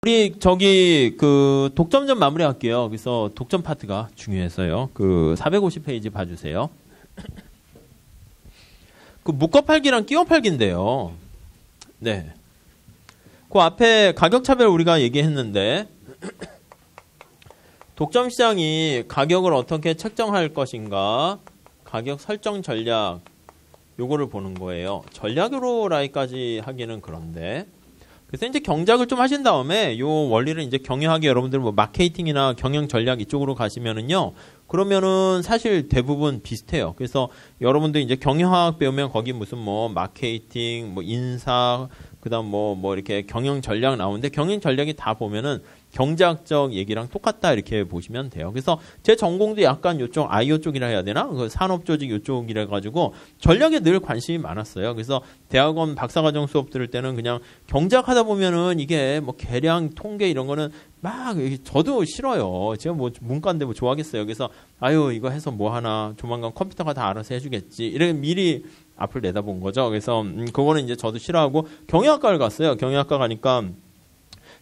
우리 저기 그 독점 좀 마무리할게요. 그래서 독점 파트가 중요해서요. 그 450페이지 봐주세요. 그 묶어 팔기랑 끼워 팔기인데요. 네. 그 앞에 가격 차별 우리가 얘기했는데 독점 시장이 가격을 어떻게 책정할 것인가, 가격 설정 전략 요거를 보는 거예요. 전략으로라기까지 하기는 그런데. 그래서 이제 경작을 좀 하신 다음에 요 원리를 이제 경영하기 여러분들 뭐 마케팅이나 경영 전략 이쪽으로 가시면은요. 그러면은 사실 대부분 비슷해요. 그래서 여러분들 이제 경영학 배우면 거기 무슨 뭐 마케팅, 뭐 인사, 그다음 뭐 이렇게 경영 전략 나오는데 경영 전략이 다 보면은 경제학적 얘기랑 똑같다 이렇게 보시면 돼요. 그래서 제 전공도 약간 요쪽 아이오 쪽이라 해야 되나? 그 산업조직 요쪽이라 가지고 전략에 늘 관심이 많았어요. 그래서 대학원 박사과정 수업 들을 때는 그냥 경제학 하다 보면은 이게 뭐 계량, 통계 이런 거는 막 저도 싫어요. 제가 뭐 문과인데 뭐 좋아하겠어요. 그래서 아유 이거 해서 뭐 하나 조만간 컴퓨터가 다 알아서 해주겠지. 이렇게 미리 앞을 내다본 거죠. 그래서 그거는 이제 저도 싫어하고 경영학과를 갔어요. 경영학과 가니까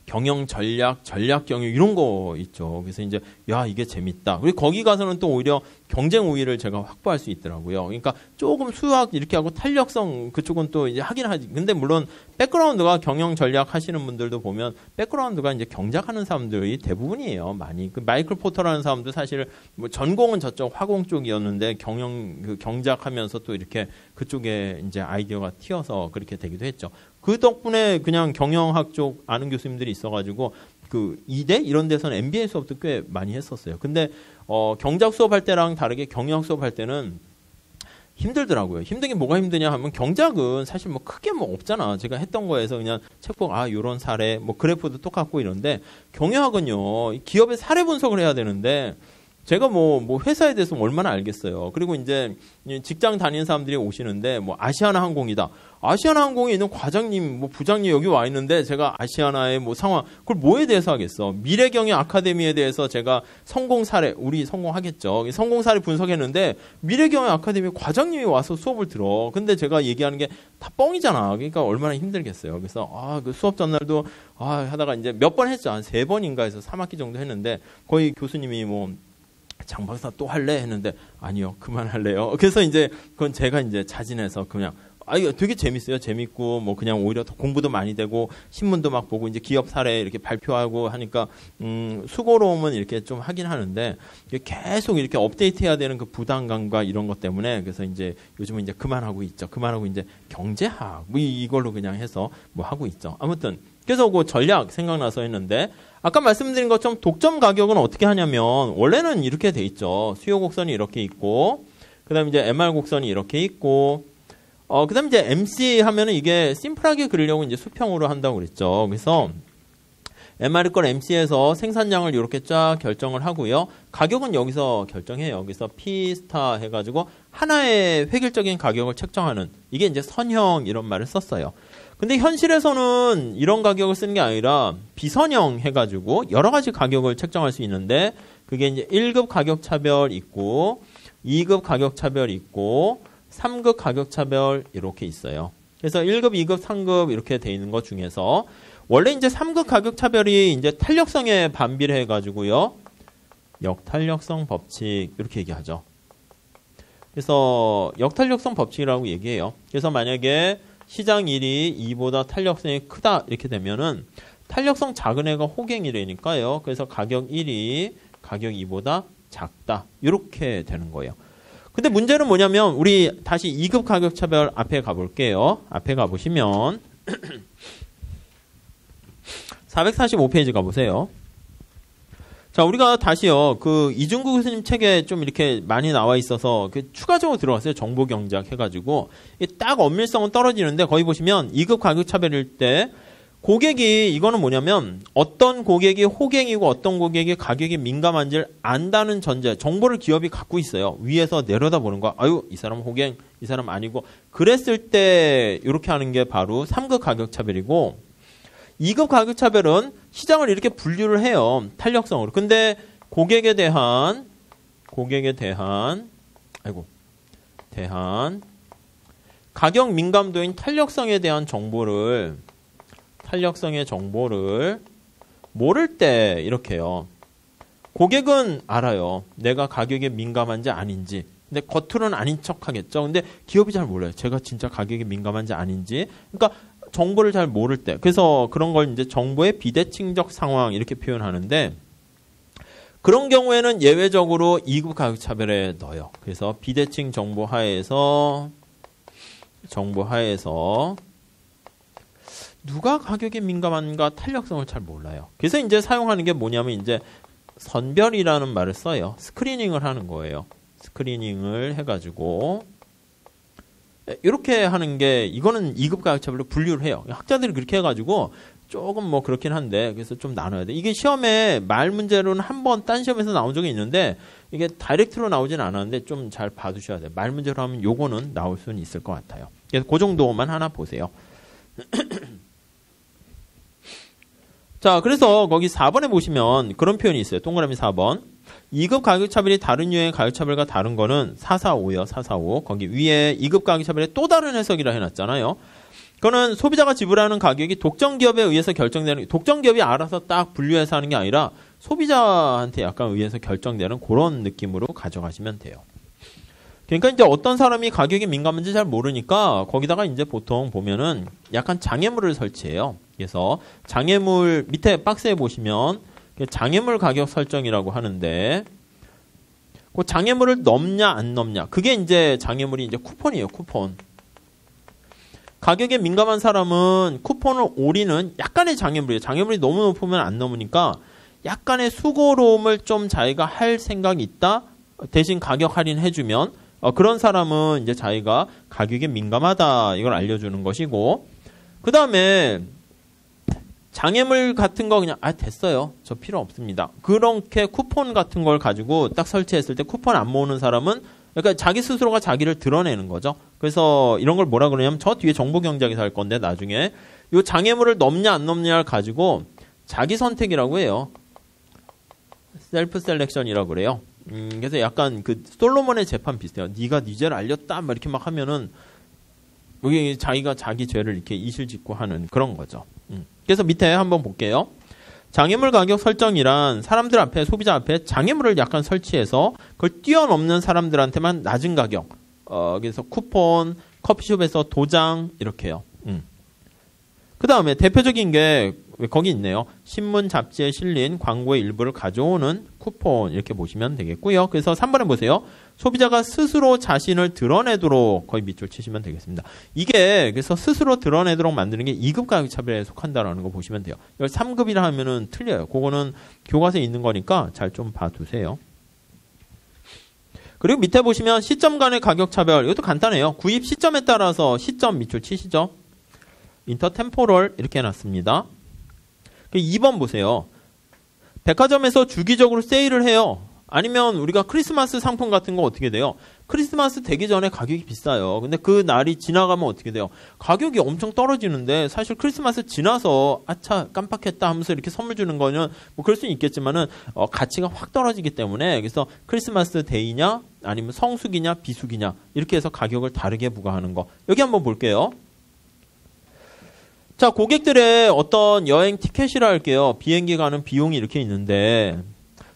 경영 전략, 전략 경영 이런 거 있죠. 그래서 이제 야 이게 재밌다. 그리고 거기 가서는 또 오히려 경쟁 우위를 제가 확보할 수 있더라고요. 그러니까 조금 수학 이렇게 하고 탄력성 그쪽은 또 이제 하긴 하지. 근데 물론 백그라운드가 경영 전략 하시는 분들도 보면 백그라운드가 이제 경작하는 사람들이 대부분이에요. 많이. 그 마이클 포터라는 사람도 사실 뭐 전공은 저쪽 화공 쪽이었는데 그 경작하면서 또 이렇게 그쪽에 이제 아이디어가 튀어서 그렇게 되기도 했죠. 그 덕분에 그냥 경영학 쪽 아는 교수님들이 있어가지고 그 이대 이런 데서는 MBA 수업도 꽤 많이 했었어요. 근데 경작 수업할 때랑 다르게 경영학 수업할 때는 힘들더라고요. 힘든 게 뭐가 힘드냐 하면 경작은 사실 뭐 크게 뭐 없잖아. 제가 했던 거에서 그냥 책 보고 요런 사례 뭐 그래프도 똑같고 이런데 경영학은요 기업의 사례 분석을 해야 되는데 제가 뭐 회사에 대해서 얼마나 알겠어요. 그리고 이제 직장 다니는 사람들이 오시는데 뭐 아시아나항공이다. 아시아나항공에 있는 과장님, 뭐 부장님 여기 와 있는데 제가 아시아나의 뭐 상황, 그걸 뭐에 대해서 하겠어? 미래경영 아카데미에 대해서 제가 성공 사례, 우리 성공하겠죠. 성공 사례 분석했는데 미래경영 아카데미 과장님이 와서 수업을 들어. 근데 제가 얘기하는 게 다 뻥이잖아. 그러니까 얼마나 힘들겠어요. 그래서 그 수업 전날도 하다가 이제 몇 번 했죠. 한 3번인가 해서 3학기 정도 했는데 거의 교수님이 뭐 장 박사 또 할래? 했는데 아니요 그만할래요. 그래서 이제 그건 제가 이제 자진해서 그냥 이거 되게 재밌어요. 재밌고 뭐 그냥 오히려 더 공부도 많이 되고 신문도 막 보고 이제 기업 사례 이렇게 발표하고 하니까 수고로움은 이렇게 좀 하긴 하는데 계속 이렇게 업데이트해야 되는 그 부담감과 이런 것 때문에 그래서 이제 요즘은 이제 그만하고 있죠. 그만하고 이제 경제학 뭐 이걸로 그냥 해서 뭐 하고 있죠. 아무튼 그래서 그 전략 생각나서 했는데 아까 말씀드린 것처럼 독점 가격은 어떻게 하냐면 원래는 이렇게 돼 있죠. 수요 곡선이 이렇게 있고 그다음에 이제 MR 곡선이 이렇게 있고 그다음에 이제 MC 하면은 이게 심플하게 그리려고 이제 수평으로 한다고 그랬죠. 그래서 MR 걸 MC에서 생산량을 이렇게 쫙 결정을 하고요. 가격은 여기서 결정해요. 그래서 P 스타 해가지고 하나의 획일적인 가격을 책정하는 이게 이제 선형 이런 말을 썼어요. 근데 현실에서는 이런 가격을 쓰는 게 아니라 비선형 해가지고 여러 가지 가격을 책정할 수 있는데 그게 이제 1급 가격 차별 있고 2급 가격 차별 있고 3급 가격 차별 이렇게 있어요. 그래서 1급, 2급, 3급 이렇게 돼 있는 것 중에서 원래 이제 3급 가격 차별이 이제 탄력성에 반비례해 가지고요. 역탄력성 법칙 이렇게 얘기하죠. 그래서 역탄력성 법칙이라고 얘기해요. 그래서 만약에 시장 1이 2보다 탄력성이 크다 이렇게 되면은 탄력성 작은 애가 호갱이라니까요. 그래서 가격 1이 가격 2보다 작다 이렇게 되는 거예요. 근데 문제는 뭐냐면 우리 다시 2급 가격 차별 앞에 가볼게요. 앞에 가보시면 445페이지 가보세요. 자, 우리가 다시요. 그 이중구 교수님 책에 좀 이렇게 많이 나와 있어서 그 추가적으로 들어갔어요. 정보 경작 해가지고 딱 엄밀성은 떨어지는데 거기 보시면 2급 가격 차별일 때 고객이 이거는 뭐냐면 어떤 고객이 호갱이고 어떤 고객이 가격에 민감한지를 안다는 전제 정보를 기업이 갖고 있어요. 위에서 내려다보는 거. 아유 이 사람 호갱 이 사람 아니고 그랬을 때 이렇게 하는 게 바로 3급 가격 차별이고 2급 가격 차별은 시장을 이렇게 분류를 해요. 탄력성으로. 근데 고객에 대한 가격 민감도인 탄력성에 대한 정보를 모를 때 이렇게요. 고객은 알아요. 내가 가격에 민감한지 아닌지. 근데 겉으로는 아닌 척 하겠죠. 근데 기업이 잘 몰라요. 제가 진짜 가격에 민감한지 아닌지. 그러니까 정보를 잘 모를 때. 그래서 그런 걸 이제 정보의 비대칭적 상황 이렇게 표현하는데 그런 경우에는 예외적으로 2급 가격 차별에 넣어요. 그래서 비대칭 정보 하에서 누가 가격에 민감한가 탄력성을 잘 몰라요. 그래서 이제 사용하는 게 뭐냐면 이제 선별이라는 말을 써요. 스크리닝을 하는 거예요. 스크리닝을 해가지고 이렇게 하는 게 이거는 2급 가격차별로 분류를 해요. 학자들이 그렇게 해가지고 조금 뭐 그렇긴 한데 그래서 좀 나눠야 돼. 이게 시험에 말 문제로는 한 번 딴 시험에서 나온 적이 있는데 이게 다이렉트로 나오진 않았는데 좀 잘 봐두셔야 돼요. 말 문제로 하면 요거는 나올 수는 있을 것 같아요. 그래서 그 정도만 하나 보세요. 자, 그래서 거기 4번에 보시면 그런 표현이 있어요. 동그라미 4번. 2급 가격차별이 다른 유형의 가격차별과 다른 거는 445요. 445. 거기 위에 2급 가격차별의 또 다른 해석이라 해놨잖아요. 그거는 소비자가 지불하는 가격이 독점 기업에 의해서 결정되는, 독점 기업이 알아서 딱 분류해서 하는 게 아니라 소비자한테 약간 의해서 결정되는 그런 느낌으로 가져가시면 돼요. 그러니까 이제 어떤 사람이 가격이 민감한지 잘 모르니까 거기다가 이제 보통 보면은 약간 장애물을 설치해요. 그래서 장애물 밑에 박스에 보시면 장애물 가격 설정이라고 하는데 그 장애물을 넘냐 안 넘냐 그게 이제 장애물이 이제 쿠폰이에요. 쿠폰. 가격에 민감한 사람은 쿠폰을 오리는 약간의 장애물이에요. 장애물이 너무 높으면 안 넘으니까 약간의 수고로움을 좀 자기가 할 생각이 있다. 대신 가격 할인해주면 그런 사람은 이제 자기가 가격에 민감하다 이걸 알려주는 것이고 그 다음에 장애물 같은 거 그냥 됐어요. 저 필요 없습니다. 그렇게 쿠폰 같은 걸 가지고 딱 설치했을 때 쿠폰 안 모으는 사람은 그러니까 자기 스스로가 자기를 드러내는 거죠. 그래서 이런 걸 뭐라 그러냐면 저 뒤에 정보경제에서 할 건데 나중에 이 장애물을 넘냐 안 넘냐를 가지고 자기 선택이라고 해요. 셀프 셀렉션이라고 그래요. 그래서 약간 그 솔로몬의 재판 비슷해요. 네가 네 죄를 알렸다 막 이렇게 막 하면은 여기 자기가 자기 죄를 이렇게 이실직고 하는 그런 거죠. 그래서 밑에 한번 볼게요. 장애물 가격 설정이란 사람들 앞에 소비자 앞에 장애물을 약간 설치해서 그걸 뛰어넘는 사람들한테만 낮은 가격. 그래서 쿠폰, 커피숍에서 도장 이렇게요. 그 다음에 대표적인 게 거기 있네요. 신문, 잡지에 실린 광고의 일부를 가져오는 쿠폰 이렇게 보시면 되겠고요. 그래서 3번에 보세요. 소비자가 스스로 자신을 드러내도록 거의 밑줄 치시면 되겠습니다. 이게 그래서 스스로 드러내도록 만드는 게 2급 가격차별에 속한다라는 거 보시면 돼요. 이걸 3급이라 하면은 틀려요. 그거는 교과서에 있는 거니까 잘 좀 봐두세요. 그리고 밑에 보시면 시점 간의 가격차별 이것도 간단해요. 구입 시점에 따라서 시점 밑줄 치시죠. 인터템포럴 이렇게 해놨습니다. 2번 보세요. 백화점에서 주기적으로 세일을 해요. 아니면 우리가 크리스마스 상품 같은 거 어떻게 돼요? 크리스마스 되기 전에 가격이 비싸요. 근데 그 날이 지나가면 어떻게 돼요? 가격이 엄청 떨어지는데 사실 크리스마스 지나서 아차 깜빡했다 하면서 이렇게 선물 주는 거는 뭐 그럴 수는 있겠지만은 가치가 확 떨어지기 때문에 그래서 크리스마스 데이냐 아니면 성수기냐 비수기냐 이렇게 해서 가격을 다르게 부과하는 거. 여기 한번 볼게요. 자, 고객들의 어떤 여행 티켓이라 할게요. 비행기 가는 비용이 이렇게 있는데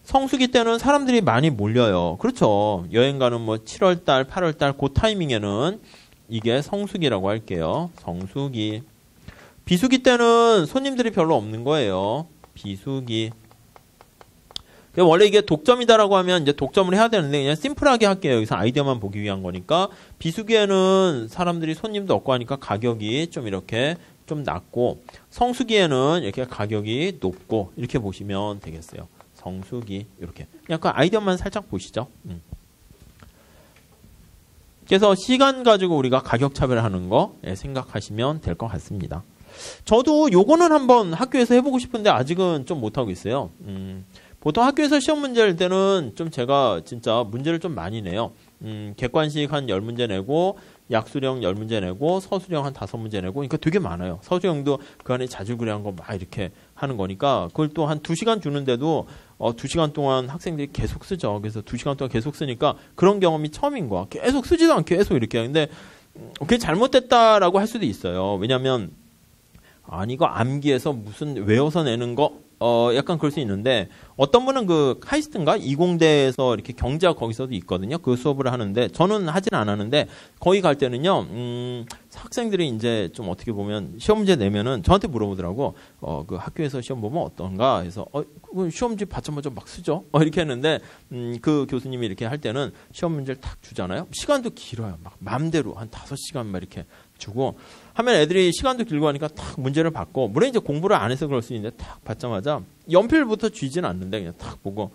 성수기 때는 사람들이 많이 몰려요. 그렇죠. 여행 가는 뭐 7월달, 8월달 그 타이밍에는 이게 성수기라고 할게요. 성수기. 비수기 때는 손님들이 별로 없는 거예요. 비수기. 원래 이게 독점이다라고 하면 이제 독점을 해야 되는데 그냥 심플하게 할게요. 여기서 아이디어만 보기 위한 거니까 비수기에는 사람들이 손님도 없고 하니까 가격이 좀 이렇게 좀 낮고 성수기에는 이렇게 가격이 높고 이렇게 보시면 되겠어요. 성수기 이렇게 약간 아이디어만 살짝 보시죠. 그래서 시간 가지고 우리가 가격 차별하는 거 생각하시면 될 것 같습니다. 저도 요거는 한번 학교에서 해보고 싶은데 아직은 좀 못하고 있어요. 보통 학교에서 시험 문제 낼 때는 좀 제가 진짜 문제를 좀 많이 내요. 객관식 한 10문제 내고 약수령 10문제 내고 서술형 한 5문제 내고 그러니까 되게 많아요. 서술형도 그 안에 자질구레한 거 막 이렇게 하는 거니까 그걸 또 한 2시간 주는데도 2시간 동안 학생들이 계속 쓰죠. 그래서 2시간 동안 계속 쓰니까 그런 경험이 처음인 거야. 계속 쓰지도 않게 계속 이렇게 하는데 그게 잘못됐다라고 할 수도 있어요. 왜냐하면 아니 이거 암기해서 무슨 외워서 내는 거 약간 그럴 수 있는데, 어떤 분은 그 카이스트인가? 이공대에서 이렇게 경제학 거기서도 있거든요. 그 수업을 하는데, 저는 하진 않았는데, 거기 갈 때는요, 학생들이 이제 좀 어떻게 보면 시험 문제 내면은 저한테 물어보더라고. 그 학교에서 시험 보면 어떤가? 해서, 시험지 받자마자 막 쓰죠? 이렇게 했는데, 그 교수님이 이렇게 할 때는 시험 문제를 탁 주잖아요. 시간도 길어요. 막 맘대로 한 5시간 막 이렇게 주고, 하면 애들이 시간도 길고 하니까 탁 문제를 받고, 물론 이제 공부를 안 해서 그럴 수 있는데 탁 받자마자 연필부터 쥐진 않는데 그냥 탁 보고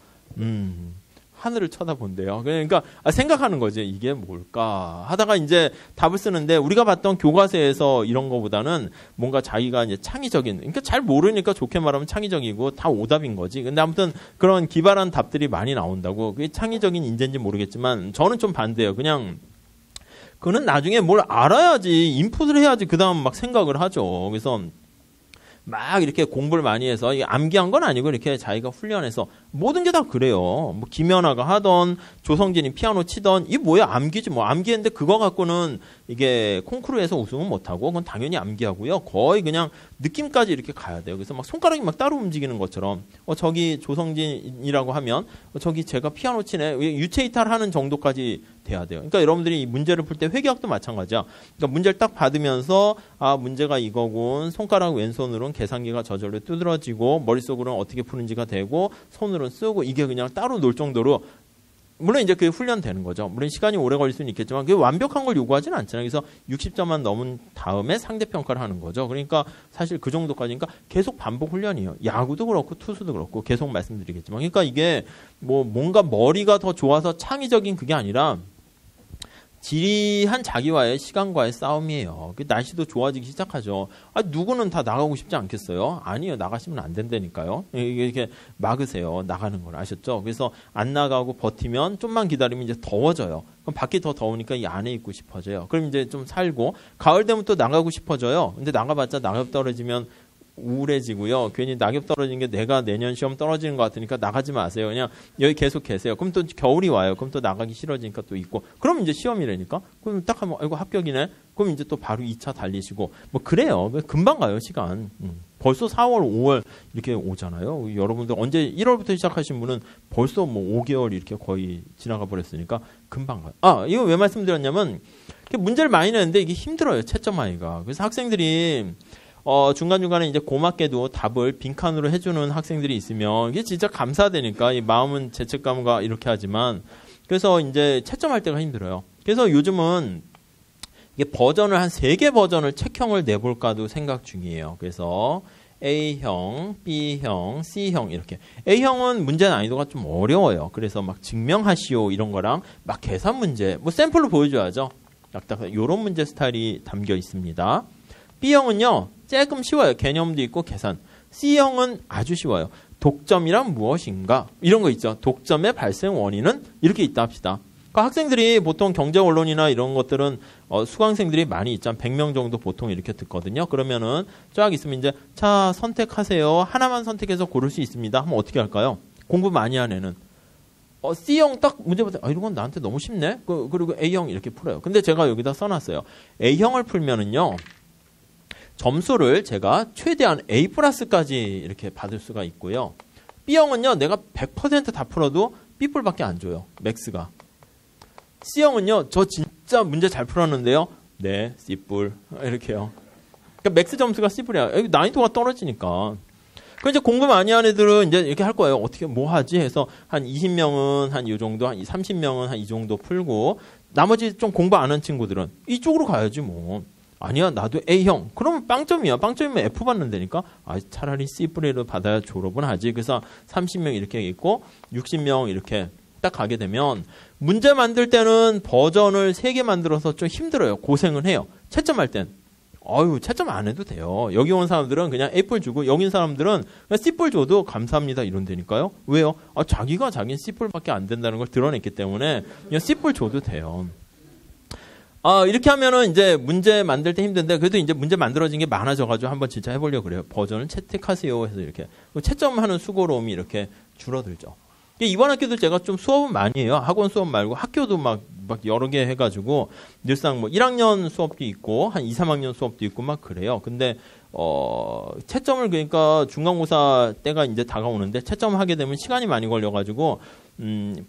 하늘을 쳐다본대요. 그러니까 생각하는 거지. 이게 뭘까 하다가 이제 답을 쓰는데, 우리가 봤던 교과서에서 이런 거보다는 뭔가 자기가 이제 창의적인, 그러니까 잘 모르니까 좋게 말하면 창의적이고 다 오답인 거지. 근데 아무튼 그런 기발한 답들이 많이 나온다고. 그게 창의적인 인재인지 모르겠지만 저는 좀 반대예요. 그냥 그는 나중에 뭘 알아야지, 인풋을 해야지 그 다음 막 생각을 하죠. 그래서 막 이렇게 공부를 많이 해서, 이게 암기한 건 아니고 이렇게 자기가 훈련해서, 모든 게 다 그래요. 뭐 김연아가 하던, 조성진이 피아노 치던, 이게 뭐야, 암기지 뭐. 암기했는데 그거 갖고는 이게 콩쿠르에서 우승은 못하고, 그건 당연히 암기하고요. 거의 그냥 느낌까지 이렇게 가야 돼요. 그래서 막 손가락이 막 따로 움직이는 것처럼, 저기 조성진이라고 하면, 저기 제가 피아노 치네, 유체 이탈하는 정도까지 돼야 돼요. 그러니까 여러분들이 이 문제를 풀 때 회계학도 마찬가지야. 그러니까 문제를 딱 받으면서, 문제가 이거군, 손가락 왼손으로는 계산기가 저절로 두드러지고, 머릿속으로는 어떻게 푸는지가 되고, 손으로는 쓰고, 이게 그냥 따로 놀 정도로, 물론 이제 그게 훈련되는 거죠. 물론 시간이 오래 걸릴 수는 있겠지만 그게 완벽한 걸 요구하지는 않잖아요. 그래서 60점만 넘은 다음에 상대평가를 하는 거죠. 그러니까 사실 그 정도까지니까 계속 반복 훈련이에요. 야구도 그렇고 투수도 그렇고 계속 말씀드리겠지만. 그러니까 이게 뭐 뭔가 머리가 더 좋아서 창의적인 그게 아니라 지리한 자기와의 시간과의 싸움이에요. 날씨도 좋아지기 시작하죠. 누구는 다 나가고 싶지 않겠어요? 아니요. 나가시면 안 된다니까요. 이렇게 막으세요. 나가는 걸 아셨죠? 그래서 안 나가고 버티면 좀만 기다리면 이제 더워져요. 그럼 밖이 더 더우니까 이 안에 있고 싶어져요. 그럼 이제 좀 살고, 가을 되면 또 나가고 싶어져요. 근데 나가봤자 낙엽 떨어지면 우울해지고요. 괜히 낙엽 떨어지는 게 내가 내년 시험 떨어지는 것 같으니까 나가지 마세요. 그냥 여기 계속 계세요. 그럼 또 겨울이 와요. 그럼 또 나가기 싫어지니까 또 있고. 그럼 이제 시험이라니까. 그럼 딱 하면 아이고 합격이네. 그럼 이제 또 바로 2차 달리시고. 뭐 그래요. 금방 가요 시간. 벌써 4월, 5월 이렇게 오잖아요. 여러분들 언제 1월부터 시작하신 분은 벌써 뭐 5개월 이렇게 거의 지나가 버렸으니까 금방 가요. 이거 왜 말씀드렸냐면 문제를 많이 내는데 이게 힘들어요. 채점 하기가. 그래서 학생들이 중간중간에 이제 고맙게도 답을 빈칸으로 해주는 학생들이 있으면 이게 진짜 감사되니까 이 마음은 죄책감과 이렇게 하지만, 그래서 이제 채점할 때가 힘들어요. 그래서 요즘은 이게 버전을 한 3개 버전을 책형을 내볼까도 생각 중이에요. 그래서 A형, B형, C형 이렇게. A형은 문제 난이도가 좀 어려워요. 그래서 막 증명하시오 이런 거랑 막 계산 문제, 뭐 샘플로 보여줘야죠. 약간 이런 문제 스타일이 담겨 있습니다. B형은요, 조금 쉬워요. 개념도 있고 계산. C형은 아주 쉬워요. 독점이란 무엇인가? 이런 거 있죠. 독점의 발생 원인은 이렇게 있다 합시다. 그러니까 학생들이 보통 경제 언론이나 이런 것들은 수강생들이 많이 있잖아요. 100명 정도 보통 이렇게 듣거든요. 그러면은 쫙 있으면 이제 자 선택하세요. 하나만 선택해서 고를 수 있습니다. 하면 어떻게 할까요? 공부 많이 한 애는 C형 딱 문제 보다 이런 건 나한테 너무 쉽네. 그리고 A형 이렇게 풀어요. 근데 제가 여기다 써놨어요. A형을 풀면은요. 점수를 제가 최대한 A+까지 이렇게 받을 수가 있고요. B형은요, 내가 100% 다 풀어도 B뿔밖에 안 줘요. 맥스가. C형은요, 저 진짜 문제 잘 풀었는데요. 네, C뿔. 이렇게요. 그러니까 맥스 점수가 C뿔이야. 난이도가 떨어지니까. 그 이제 공부 많이 한 애들은 이제 이렇게 할 거예요. 어떻게 뭐 하지 해서 한 20명은 한 이 정도, 한 30명은 한 이 정도 풀고, 나머지 좀 공부 안 한 친구들은 이쪽으로 가야지 뭐. 아니야, 나도 A형. 그러면 빵점이야. 빵점이면 F 받는다니까. 차라리 C뿔을 받아야 졸업은 하지. 그래서 30명 이렇게 있고 60명 이렇게 딱 가게 되면 문제 만들 때는 버전을 3개 만들어서 좀 힘들어요. 고생은 해요. 채점할 땐 채점 안 해도 돼요. 여기 온 사람들은 그냥 A뿔 주고 여기 온 사람들은 그냥 C뿔 줘도 감사합니다 이런다니까요. 왜요? 자기가 자기는 C뿔밖에 안 된다는 걸 드러냈기 때문에 그냥 C뿔 줘도 돼요. 이렇게 하면은 이제 문제 만들 때 힘든데 그래도 이제 문제 만들어진 게 많아져가지고 한번 진짜 해보려고 그래요. 버전을 채택하세요 해서 이렇게. 채점하는 수고로움이 이렇게 줄어들죠. 이번 학기도 제가 좀 수업은 많이 해요. 학원 수업 말고 학교도 막 여러 개 해가지고 늘상 뭐 1학년 수업도 있고 한 2, 3학년 수업도 있고 막 그래요. 근데 채점을 그러니까 중간고사 때가 이제 다가오는데 채점을 하게 되면 시간이 많이 걸려가지고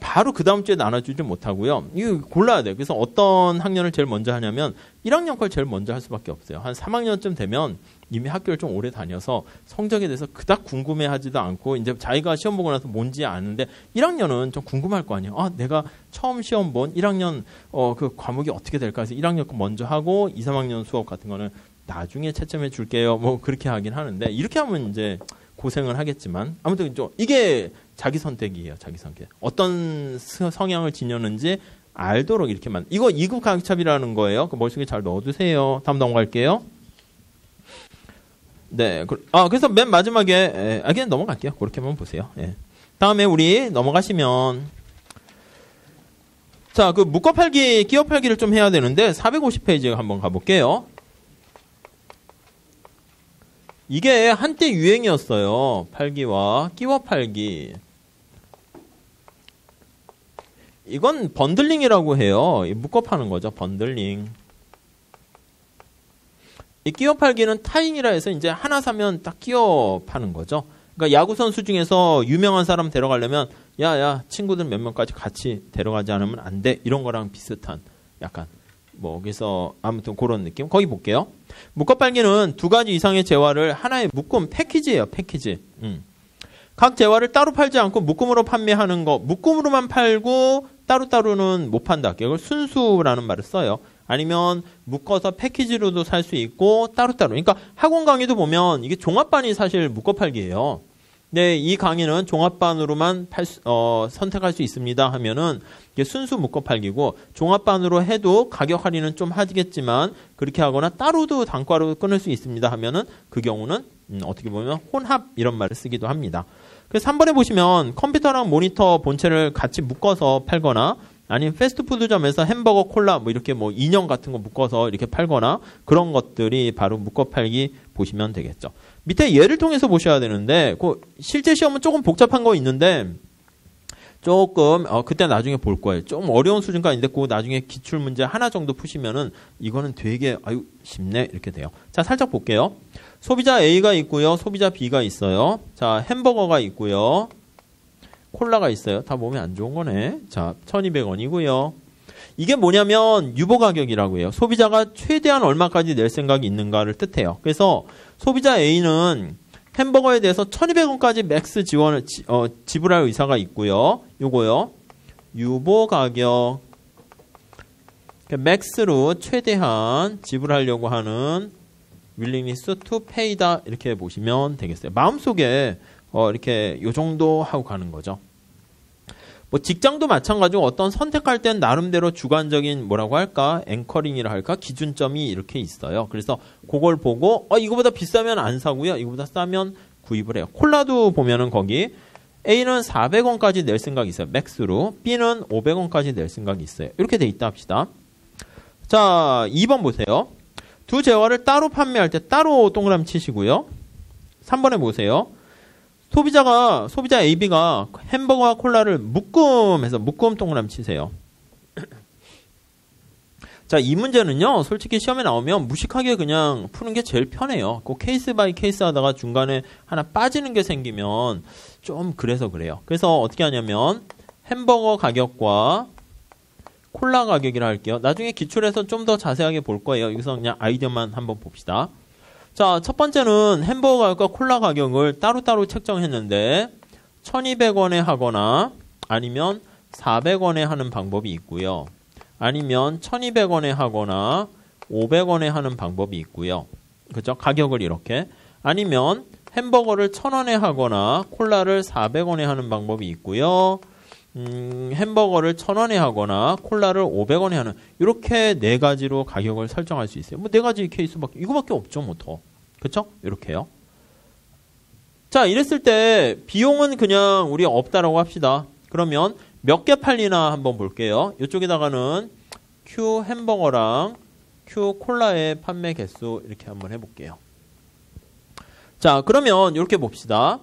바로 그 다음 주에 나눠주지 못하고요. 이거 골라야 돼요. 그래서 어떤 학년을 제일 먼저 하냐면 1학년 걸 제일 먼저 할 수밖에 없어요. 한 3학년쯤 되면 이미 학교를 좀 오래 다녀서 성적에 대해서 그닥 궁금해하지도 않고 이제 자기가 시험 보고 나서 뭔지 아는데 1학년은 좀 궁금할 거 아니에요. 아, 내가 처음 시험 본 1학년 그 과목이 어떻게 될까 해서 1학년 거 먼저 하고 2, 3학년 수업 같은 거는 나중에 채점해 줄게요. 뭐 그렇게 하긴 하는데 이렇게 하면 이제 고생을 하겠지만 아무튼 좀 이게 자기 선택이에요. 자기 선택. 어떤 성향을 지녔는지 알도록 이렇게만. 이거 2급 가격차비라는 거예요. 그 머릿속에 잘 넣어두세요. 다음 넘어갈게요. 네. 그래서 맨 마지막에 그냥 넘어갈게요. 그렇게만 보세요. 예. 다음에 우리 넘어가시면 자, 그 묶어 팔기, 끼워 팔기를 좀 해야 되는데 450페이지 한번 가볼게요. 이게 한때 유행이었어요. 팔기와 끼워 팔기. 이건 번들링이라고 해요. 묶어 파는 거죠. 번들링. 이 끼워 팔기는 타인이라 해서 이제 하나 사면 딱 끼워 파는 거죠. 그러니까 야구 선수 중에서 유명한 사람 데려가려면 야 친구들 몇 명까지 같이 데려가지 않으면 안 돼. 이런 거랑 비슷한 약간 뭐 그래서 아무튼 그런 느낌. 거기 볼게요. 묶어 팔기는 2가지 이상의 재화를 하나의 묶음 패키지예요. 패키지. 각 재화를 따로 팔지 않고 묶음으로 판매하는 거. 묶음으로만 팔고 따로따로는 못 판다. 이걸 순수라는 말을 써요. 아니면 묶어서 패키지로도 살 수 있고 따로따로. 그러니까 학원 강의도 보면 이게 종합반이 사실 묶어 팔기예요. 근데 이 강의는 종합반으로만 선택할 수 있습니다 하면은 이게 순수 묶어 팔기고 종합반으로 해도 가격 할인은 좀 하겠지만 그렇게 하거나 따로도 단가로 끊을 수 있습니다 하면은 그 경우는 어떻게 보면 혼합 이런 말을 쓰기도 합니다. 그래서 3번에 보시면 컴퓨터랑 모니터 본체를 같이 묶어서 팔거나 아니면 패스트푸드점에서 햄버거, 콜라 뭐 이렇게 뭐 인형 같은 거 묶어서 이렇게 팔거나 그런 것들이 바로 묶어 팔기 보시면 되겠죠. 밑에 예를 통해서 보셔야 되는데 그 실제 시험은 조금 복잡한 거 있는데 조금 그때 나중에 볼 거예요. 좀 어려운 수준까지 있고 나중에 기출 문제 하나 정도 푸시면은 이거는 되게 쉽네 이렇게 돼요. 자, 살짝 볼게요. 소비자 A가 있고요. 소비자 B가 있어요. 자, 햄버거가 있고요. 콜라가 있어요. 다 몸에 안 좋은 거네. 자, 1,200원이고요. 이게 뭐냐면 유보 가격이라고 해요. 소비자가 최대한 얼마까지 낼 생각이 있는가를 뜻해요. 그래서 소비자 A는 햄버거에 대해서 1,200원까지 맥스 지원을 지불할 의사가 있고요. 요거요. 유보 가격. 맥스로 최대한 지불하려고 하는 willingness to pay다 이렇게 보시면 되겠어요. 마음속에 이렇게 요 정도 하고 가는 거죠. 뭐 직장도 마찬가지고 어떤 선택할 땐 나름대로 주관적인 뭐라고 할까? 앵커링이라 할까? 기준점이 이렇게 있어요. 그래서 그걸 보고 이거보다 비싸면 안 사고요. 이거보다 싸면 구입을 해요. 콜라도 보면은 거기 A는 400원까지 낼 생각이 있어요. 맥스로. B는 500원까지 낼 생각이 있어요. 이렇게 돼 있다 합시다. 자, 2번 보세요. 두 재화를 따로 판매할 때 따로 동그라미 치시고요. 3번에 보세요. 소비자 AB가 햄버거와 콜라를 묶음해서 묶음 동그라미 치세요. 자, 이 문제는요, 솔직히 시험에 나오면 무식하게 그냥 푸는 게 제일 편해요. 그 케이스 바이 케이스 하다가 중간에 하나 빠지는 게 생기면 좀 그래서 그래요. 그래서 어떻게 하냐면 햄버거 가격과 콜라 가격이라 할게요. 나중에 기출해서 좀 더 자세하게 볼 거예요. 여기서 그냥 아이디어만 한번 봅시다. 자, 첫 번째는 햄버거 가격과 콜라 가격을 따로따로 책정했는데 1,200원에 하거나 아니면 400원에 하는 방법이 있고요. 아니면 1,200원에 하거나 500원에 하는 방법이 있고요. 그죠? 가격을 이렇게. 아니면 햄버거를 1,000원에 하거나 콜라를 400원에 하는 방법이 있고요. 햄버거를 1,000원에 하거나 콜라를 500원에 하는 이렇게 네 가지로 가격을 설정할 수 있어요. 뭐 네 가지 케이스밖에 이거밖에 없죠, 뭐 더. 그렇죠? 이렇게요. 자, 이랬을 때 비용은 그냥 우리 없다라고 합시다. 그러면 몇 개 팔리나 한번 볼게요. 이쪽에다가는 Q 햄버거랑 Q 콜라의 판매 개수 이렇게 한번 해볼게요. 자, 그러면 이렇게 봅시다.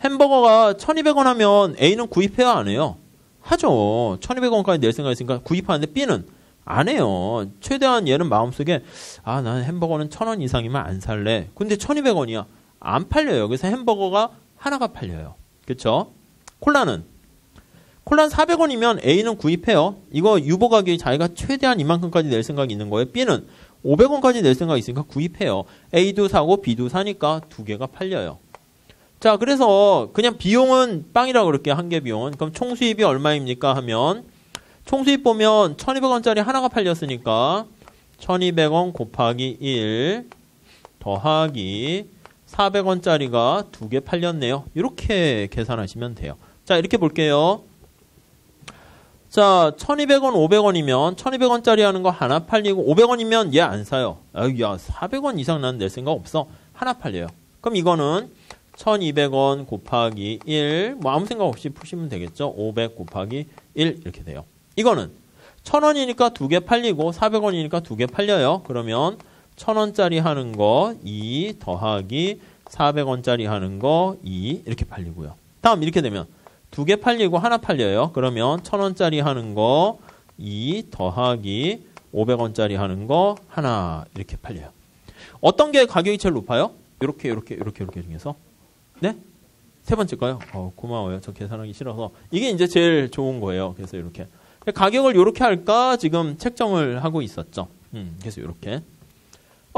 햄버거가 1,200원 하면 A는 구입해야 안 해요? 하죠. 1,200원까지 낼 생각이 있으니까 구입하는데 B는 안 해요. 최대한 얘는 마음속에 아, 나는 햄버거는 1,000원 이상이면 안 살래. 근데 1,200원이야. 안 팔려요. 그래서 햄버거가 하나가 팔려요. 그렇죠? 콜라는 400원이면 A는 구입해요. 이거 유보 가격이 자기가 최대한 이만큼까지 낼 생각이 있는 거예요. B는 500원까지 낼 생각이 있으니까 구입해요. A도 사고 B도 사니까 두 개가 팔려요. 자, 그래서 그냥 비용은 빵이라고 그럴게요. 한 개 비용은. 그럼 총 수입이 얼마입니까? 하면 총 수입 보면 1,200원짜리 하나가 팔렸으니까 1,200원 곱하기 1 더하기 400원짜리가 두 개 팔렸네요. 이렇게 계산하시면 돼요. 자, 이렇게 볼게요. 자, 1,200원, 500원이면 1,200원짜리 하는 거 하나 팔리고 500원이면 얘 안 사요. 아유, 야, 400원 이상 난 낼 생각 없어. 하나 팔려요. 그럼 이거는 1,200원 곱하기 1, 뭐 아무 생각 없이 푸시면 되겠죠. 500 곱하기 1 이렇게 돼요. 이거는 1,000원이니까 두 개 팔리고 400원이니까 두 개 팔려요. 그러면 1,000원짜리 하는 거 2 더하기 400원짜리 하는 거 2 이렇게 팔리고요. 다음 이렇게 되면 두 개 팔리고 하나 팔려요. 그러면 1,000원짜리 하는 거 2 더하기 500원짜리 하는 거 하나 이렇게 팔려요. 어떤 게 가격이 제일 높아요? 이렇게 중에서. 네? 세 번째 거요? 고마워요. 저 계산하기 싫어서. 이게 이제 제일 좋은 거예요. 그래서 이렇게. 가격을 이렇게 할까? 지금 책정을 하고 있었죠. 그래서 이렇게.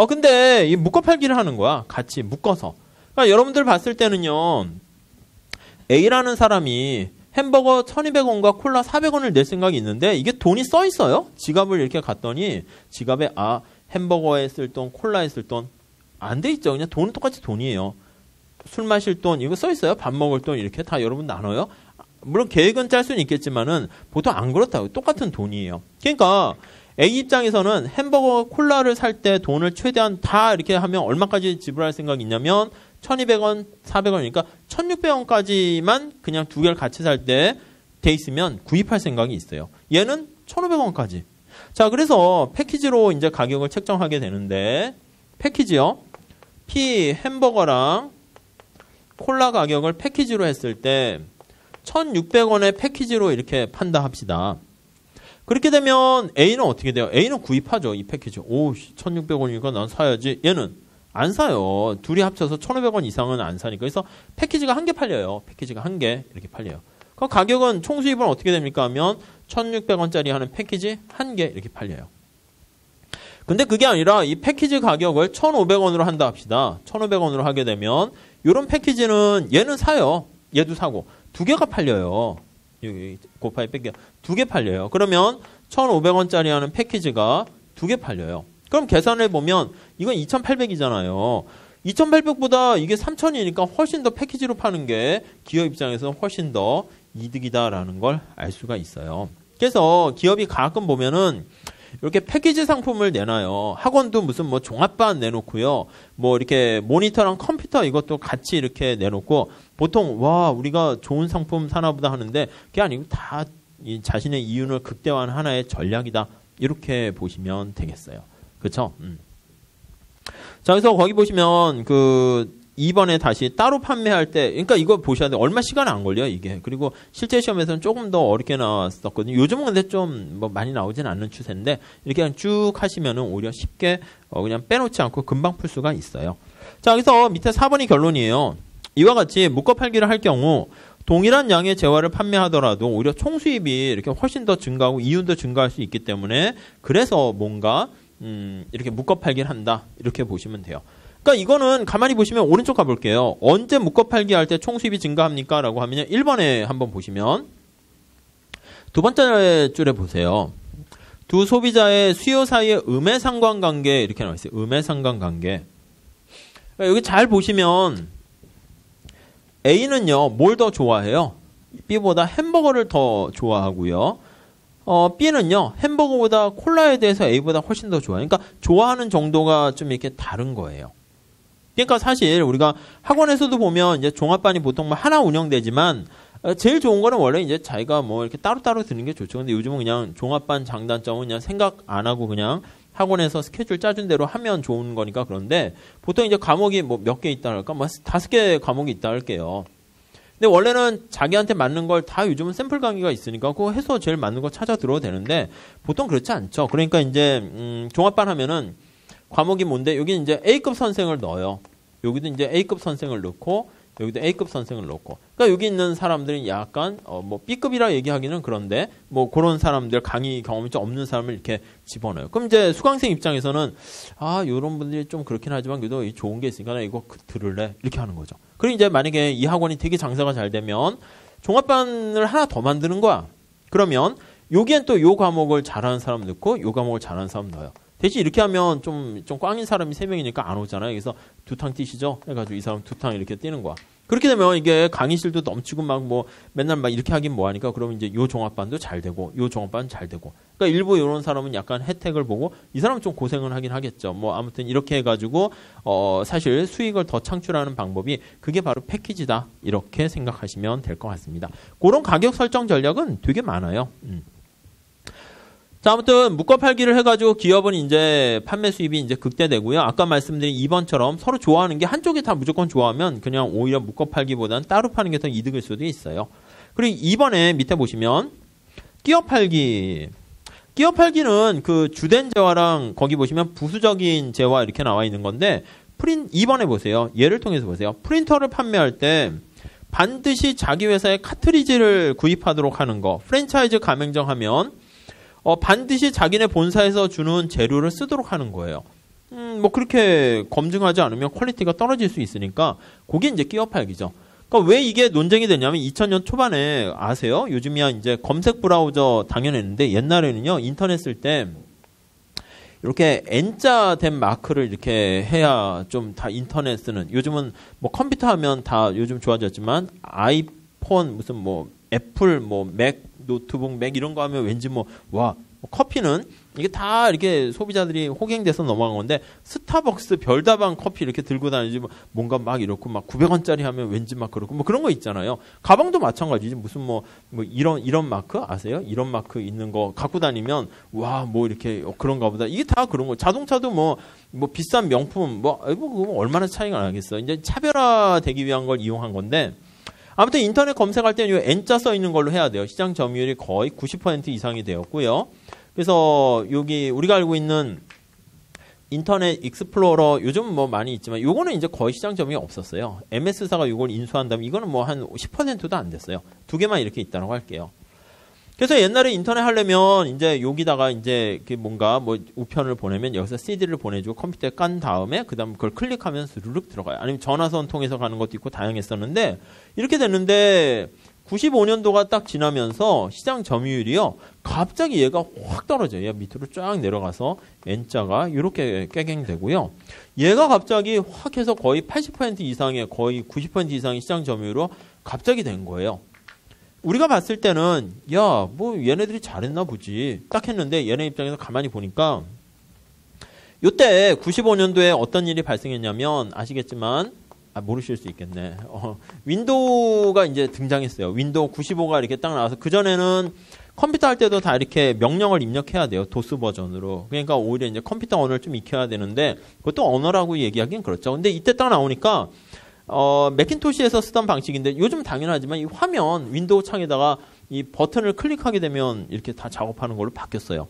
근데 이 묶어 팔기를 하는 거야. 같이 묶어서. 그러니까 여러분들 봤을 때는요. A라는 사람이 햄버거 1,200원과 콜라 400원을 낼 생각이 있는데 이게 돈이 써 있어요. 지갑을 이렇게 갔더니 지갑에 햄버거에 쓸 돈, 콜라에 쓸 돈 안 돼 있죠. 그냥 돈은 똑같이 돈이에요. 술 마실 돈 이거 써 있어요. 밥 먹을 돈 이렇게 다 여러분 나눠요. 물론 계획은 짤 수는 있겠지만은 보통 안 그렇다고. 똑같은 돈이에요. 그러니까 A 입장에서는 햄버거, 콜라를 살 때 돈을 최대한 다 이렇게 하면 얼마까지 지불할 생각이 있냐면 1,200원, 400원이니까 1,600원까지만 그냥 두 개를 같이 살 때 돼 있으면 구입할 생각이 있어요. 얘는 1,500원까지. 자, 그래서 패키지로 이제 가격을 책정하게 되는데 패키지요. P 햄버거랑 콜라 가격을 패키지로 했을 때 1,600원의 패키지로 이렇게 판다 합시다. 그렇게 되면 A는 어떻게 돼요? A는 구입하죠. 이 패키지. 오, 1,600원이니까 난 사야지. 얘는 안 사요. 둘이 합쳐서 1,500원 이상은 안 사니까. 그래서 패키지가 한 개 팔려요. 패키지가 한 개 이렇게 팔려요. 그럼 가격은 총 수입은 어떻게 됩니까? 하면 1,600원짜리 하는 패키지 한 개 이렇게 팔려요. 근데 그게 아니라 이 패키지 가격을 1,500원으로 한다 합시다. 1,500원으로 하게 되면 이런 패키지는 얘는 사요. 얘도 사고 두 개가 팔려요. 여기 곱하기 뺄게요. 두 개 팔려요. 그러면 1,500원짜리 하는 패키지가 두 개 팔려요. 그럼 계산을 보면 이건 2,800이잖아요. 2,800보다 이게 3,000이니까 훨씬 더 패키지로 파는 게 기업 입장에서 훨씬 더 이득이다라는 걸 알 수가 있어요. 그래서 기업이 가끔 보면은 이렇게 패키지 상품을 내놔요. 학원도 무슨 뭐 종합반 내놓고요. 뭐 이렇게 모니터랑 컴퓨터 이것도 같이 이렇게 내놓고 보통 와 우리가 좋은 상품 사나보다 하는데 그게 아니고 다 이 자신의 이윤을 극대화한 하나의 전략이다. 이렇게 보시면 되겠어요. 그렇죠? 자, 그래서 거기 보시면 그 2번에 다시 따로 판매할 때, 그러니까 이거 보셔야 돼요. 얼마 시간 안 걸려요, 이게. 그리고 실제 시험에서는 조금 더 어렵게 나왔었거든요. 요즘은 근데 좀 뭐 많이 나오진 않는 추세인데, 이렇게 그냥 쭉 하시면은 오히려 쉽게 그냥 빼놓지 않고 금방 풀 수가 있어요. 자, 그래서 밑에 4번이 결론이에요. 이와 같이 묶어 팔기를 할 경우, 동일한 양의 재화를 판매하더라도 오히려 총 수입이 이렇게 훨씬 더 증가하고 이윤도 증가할 수 있기 때문에, 그래서 뭔가, 이렇게 묶어 팔기를 한다. 이렇게 보시면 돼요. 그러니까 이거는 가만히 보시면 오른쪽 가볼게요. 언제 묶어 팔기 할 때 총 수입이 증가합니까? 라고 하면 1번에 한번 보시면 두 번째 줄에 보세요. 두 소비자의 수요 사이의 음의 상관관계 이렇게 나와 있어요. 음의 상관관계. 그러니까 여기 잘 보시면 A는요. 뭘 더 좋아해요? B보다 햄버거를 더 좋아하고요. B는요. 햄버거보다 콜라에 대해서 A보다 훨씬 더 좋아해요. 그러니까 좋아하는 정도가 좀 이렇게 다른 거예요. 그러니까 사실 우리가 학원에서도 보면 이제 종합반이 보통 뭐 하나 운영되지만 제일 좋은 거는 원래 이제 자기가 뭐 이렇게 따로따로 드는 게 좋죠. 근데 요즘은 그냥 종합반 장단점은 그냥 생각 안 하고 그냥 학원에서 스케줄 짜준 대로 하면 좋은 거니까. 그런데 보통 이제 과목이 뭐 몇 개 있다 할까? 뭐 5개 과목이 있다 할게요. 근데 원래는 자기한테 맞는 걸 다 요즘은 샘플 강의가 있으니까 그거 해서 제일 맞는 거 찾아 들어도 되는데 보통 그렇지 않죠. 그러니까 이제 종합반 하면은 과목이 뭔데 여기 이제 A급 선생을 넣어요. 여기도 이제 A급 선생을 넣고 여기도 A급 선생을 넣고. 그러니까 여기 있는 사람들은 약간 뭐 B급이라 얘기하기는 그런데 뭐 그런 사람들 강의 경험이 좀 없는 사람을 이렇게 집어넣어요. 그럼 이제 수강생 입장에서는 요런 분들이 좀 그렇긴 하지만 그래도 좋은 게 있으니까 나 이거 들을래 이렇게 하는 거죠. 그리고 이제 만약에 이 학원이 되게 장사가 잘 되면 종합반을 하나 더 만드는 거야. 그러면 여기엔 또 요 과목을 잘하는 사람 넣고 요 과목을 잘하는 사람 넣어요. 대신 이렇게 하면 좀 꽝인 사람이 3명이니까 안 오잖아요. 그래서 두 탕 뛰시죠? 해가지고 이 사람 두 탕 이렇게 뛰는 거야. 그렇게 되면 이게 강의실도 넘치고 막 뭐 맨날 막 이렇게 하긴 뭐하니까 그러면 이제 요 종합반도 잘 되고 요 종합반 잘 되고. 그러니까 일부 이런 사람은 약간 혜택을 보고 이 사람은 좀 고생을 하긴 하겠죠. 뭐 아무튼 이렇게 해가지고 사실 수익을 더 창출하는 방법이 그게 바로 패키지다. 이렇게 생각하시면 될 것 같습니다. 그런 가격 설정 전략은 되게 많아요. 자, 아무튼 묶어 팔기를 해가지고 기업은 이제 판매 수입이 이제 극대되고요. 아까 말씀드린 2번처럼 서로 좋아하는 게 한쪽이 다 무조건 좋아하면 그냥 오히려 묶어 팔기보다는 따로 파는 게 더 이득일 수도 있어요. 그리고 2번에 밑에 보시면 끼어 팔기. 끼어 팔기는 그 주된 재화랑 거기 보시면 부수적인 재화 이렇게 나와 있는 건데 2번에 보세요. 예를 통해서 보세요. 프린터를 판매할 때 반드시 자기 회사의 카트리지를 구입하도록 하는 거. 프랜차이즈 가맹점하면 반드시 자기네 본사에서 주는 재료를 쓰도록 하는 거예요. 뭐 그렇게 검증하지 않으면 퀄리티가 떨어질 수 있으니까 그게 이제 끼어 팔기죠. 그러니까 왜 이게 논쟁이 되냐면 2000년 초반에 아세요? 요즘이야 이제 검색 브라우저 당연했는데 옛날에는요 인터넷 쓸 때 이렇게 N자 된 마크를 이렇게 해야 좀 다 인터넷 쓰는. 요즘은 뭐 컴퓨터 하면 다 요즘 좋아졌지만 아이폰 무슨 뭐 애플 뭐 맥 노트북 맥 이런 거 하면 왠지 커피는 이게 다 이렇게 소비자들이 호갱돼서 넘어간 건데 스타벅스 별다방 커피 이렇게 들고 다니지 뭔가 막 이렇고 막 900원짜리 하면 왠지 막 그렇고 뭐 그런 거 있잖아요. 가방도 마찬가지지. 무슨 뭐 이런 마크 아세요? 이런 마크 있는 거 갖고 다니면 뭐 이렇게 그런가 보다. 이게 다 그런 거. 자동차도 뭐 비싼 명품 그거 얼마나 차이가 나겠어. 이제 차별화되기 위한 걸 이용한 건데 아무튼 인터넷 검색할 때는 이 N자 써 있는 걸로 해야 돼요. 시장 점유율이 거의 90% 이상이 되었고요. 그래서 여기 우리가 알고 있는 인터넷 익스플로러 요즘은 뭐 많이 있지만 요거는 이제 거의 시장 점유율이 없었어요. MS사가 이걸 인수한다면 이거는 뭐 한 10%도 안 됐어요. 두 개만 이렇게 있다고 할게요. 그래서 옛날에 인터넷 하려면 이제 여기다가 이제 뭔가 뭐 우편을 보내면 여기서 CD를 보내주고 컴퓨터에 깐 다음에 그다음 그걸 클릭하면 스르륵 들어가요. 아니면 전화선 통해서 가는 것도 있고 다양했었는데 이렇게 됐는데 95년도가 딱 지나면서 시장 점유율이요. 갑자기 얘가 확 떨어져요. 얘 밑으로 쫙 내려가서 N자가 이렇게 깨갱되고요. 얘가 갑자기 확 해서 거의 80% 이상의 거의 90% 이상의 시장 점유율로 갑자기 된 거예요. 우리가 봤을 때는 뭐 얘네들이 잘했나 보지 딱 했는데 얘네 입장에서 가만히 보니까 요때 95년도에 어떤 일이 발생했냐면 아시겠지만 모르실 수 있겠네. 윈도우가 이제 등장했어요. 윈도우 95가 이렇게 딱 나와서 그전에는 컴퓨터 할 때도 다 이렇게 명령을 입력해야 돼요. 도스 버전으로. 그러니까 오히려 이제 컴퓨터 언어를 좀 익혀야 되는데 그것도 언어라고 얘기하기는 그렇죠. 근데 이때 딱 나오니까 매킨토시에서 쓰던 방식인데 요즘 당연하지만 이 화면 윈도우 창에다가 이 버튼을 클릭하게 되면 이렇게 다 작업하는 걸로 바뀌었어요.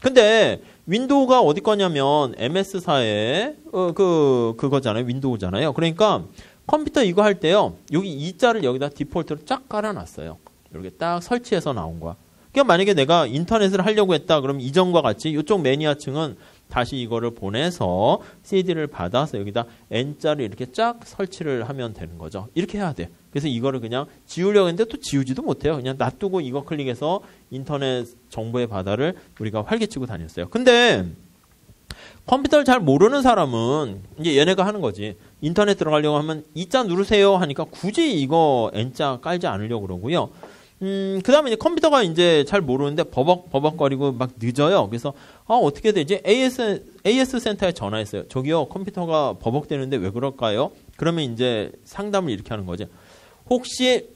근데 윈도우가 어디 거냐면 MS사의 그거잖아요. 윈도우잖아요. 그러니까 컴퓨터 이거 할 때요. 여기 E자를 여기다 디폴트로 쫙 깔아놨어요. 이렇게 딱 설치해서 나온 거야. 그러니까 만약에 내가 인터넷을 하려고 했다. 그럼 이전과 같이 이쪽 매니아층은 다시 이거를 보내서 CD를 받아서 여기다 N자를 이렇게 쫙 설치를 하면 되는 거죠. 이렇게 해야 돼. 그래서 이거를 그냥 지우려고 했는데 또 지우지도 못해요. 그냥 놔두고 이거 클릭해서 인터넷 정보의 바다를 우리가 활개치고 다녔어요. 근데 컴퓨터를 잘 모르는 사람은 이제 얘네가 하는 거지. 인터넷 들어가려고 하면 E자 누르세요 하니까 굳이 이거 N자 깔지 않으려고 그러고요. 그 다음에 이제 컴퓨터가 이제 잘 모르는데 버벅거리고 막 늦어요. 그래서, 어떻게 되지? AS 센터에 전화했어요. 저기요, 컴퓨터가 버벅대는데 왜 그럴까요? 그러면 이제 상담을 이렇게 하는 거죠. 혹시,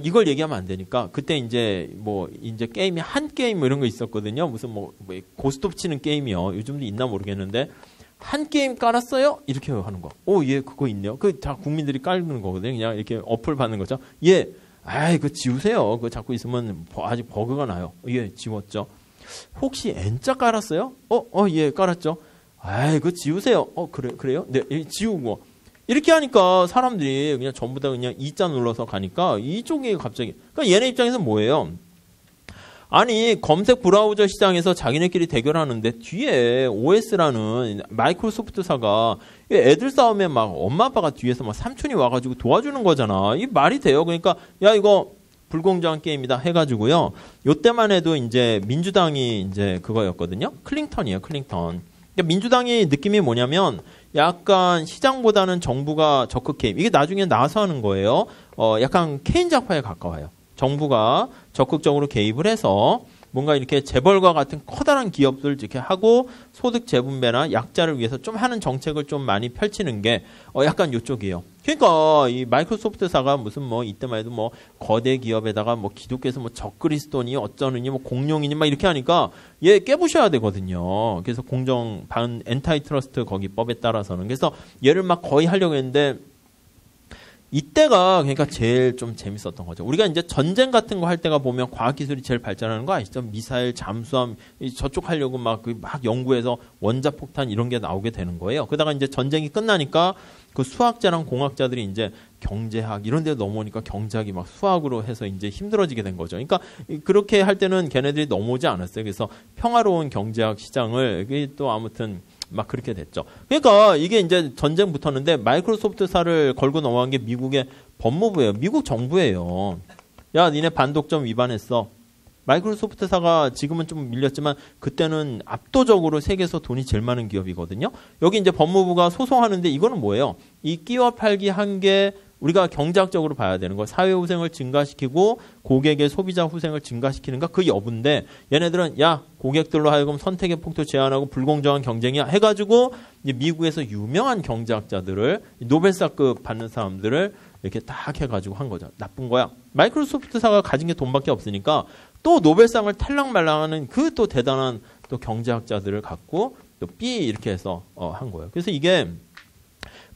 이걸 얘기하면 안 되니까, 그때 이제 이제 게임이 한 게임 이런 거 있었거든요. 무슨 고스톱 치는 게임이요. 요즘도 있나 모르겠는데, 한 게임 깔았어요? 이렇게 하는 거. 오, 예, 그거 있네요. 그 다 국민들이 깔는 거거든요. 그냥 이렇게 어플 받는 거죠. 예, 아이, 그거 지우세요. 그거 자꾸 있으면 아직 버그가 나요. 예, 지웠죠. 혹시 N자 깔았어요? 예, 깔았죠. 아이, 그거 지우세요. 그래요? 네, 지우고. 이렇게 하니까 사람들이 그냥 전부 다 그냥 E자 눌러서 가니까 이쪽이 갑자기. 그러니까 얘네 입장에서 뭐예요? 아니, 검색 브라우저 시장에서 자기네끼리 대결하는데 뒤에 OS라는 마이크로소프트사가 애들 싸움에 막 엄마 아빠가 뒤에서 막 삼촌이 와가지고 도와주는 거잖아. 이 말이 돼요. 그러니까 야, 이거 불공정한 게임이다 해가지고요. 요때만 해도 이제 민주당이 이제 그거였거든요. 클링턴이에요, 클링턴. 그러니까 민주당이 느낌이 뭐냐면 약간 시장보다는 정부가 적극 개입. 이게 나중에 나와서 하는 거예요. 약간 케인작파에 가까워요. 정부가 적극적으로 개입을 해서 뭔가 이렇게 재벌과 같은 커다란 기업들 이렇게 하고 소득 재분배나 약자를 위해서 좀 하는 정책을 좀 많이 펼치는 게 약간 이쪽이에요. 그러니까 이 마이크로소프트사가 무슨 뭐 이때만 해도 뭐 거대 기업에다가 뭐 기독교에서 뭐 적그리스도니 어쩌느니 뭐 공룡이니 막 이렇게 하니까 얘 깨부셔야 되거든요. 그래서 공정 반 엔타이트러스트 거기 법에 따라서는 그래서 얘를 막 거의 하려고 했는데 이때가 그러니까 제일 좀 재밌었던 거죠. 우리가 이제 전쟁 같은 거 할 때가 보면 과학기술이 제일 발전하는 거 아시죠? 미사일, 잠수함, 저쪽 하려고 막 연구해서 원자폭탄 이런 게 나오게 되는 거예요. 그러다가 이제 전쟁이 끝나니까 그 수학자랑 공학자들이 이제 경제학 이런 데 넘어오니까 경제학이 막 수학으로 해서 이제 힘들어지게 된 거죠. 그러니까 그렇게 할 때는 걔네들이 넘어오지 않았어요. 그래서 평화로운 경제학 시장을 또 아무튼 막 그렇게 됐죠. 그러니까 이게 이제 전쟁 붙었는데 마이크로소프트사를 걸고 넘어간 게 미국의 법무부예요. 미국 정부예요. 야, 니네 반독점 위반했어. 마이크로소프트사가 지금은 좀 밀렸지만 그때는 압도적으로 세계에서 돈이 제일 많은 기업이거든요. 여기 이제 법무부가 소송하는데 이거는 뭐예요? 이 끼워 팔기 한 게 우리가 경제학적으로 봐야 되는 거 사회 후생을 증가시키고 고객의 소비자 후생을 증가시키는가 그 여부인데 얘네들은 야 고객들로 하여금 선택의 폭도 제한하고 불공정한 경쟁이야 해가지고 이제 미국에서 유명한 경제학자들을 노벨상급 받는 사람들을 이렇게 딱 해가지고 한 거죠. 나쁜 거야. 마이크로소프트사가 가진 게 돈밖에 없으니까 또 노벨상을 탈락말랑하는 그 또 대단한 또 경제학자들을 갖고 또 B 이렇게 해서 한 거예요. 그래서 이게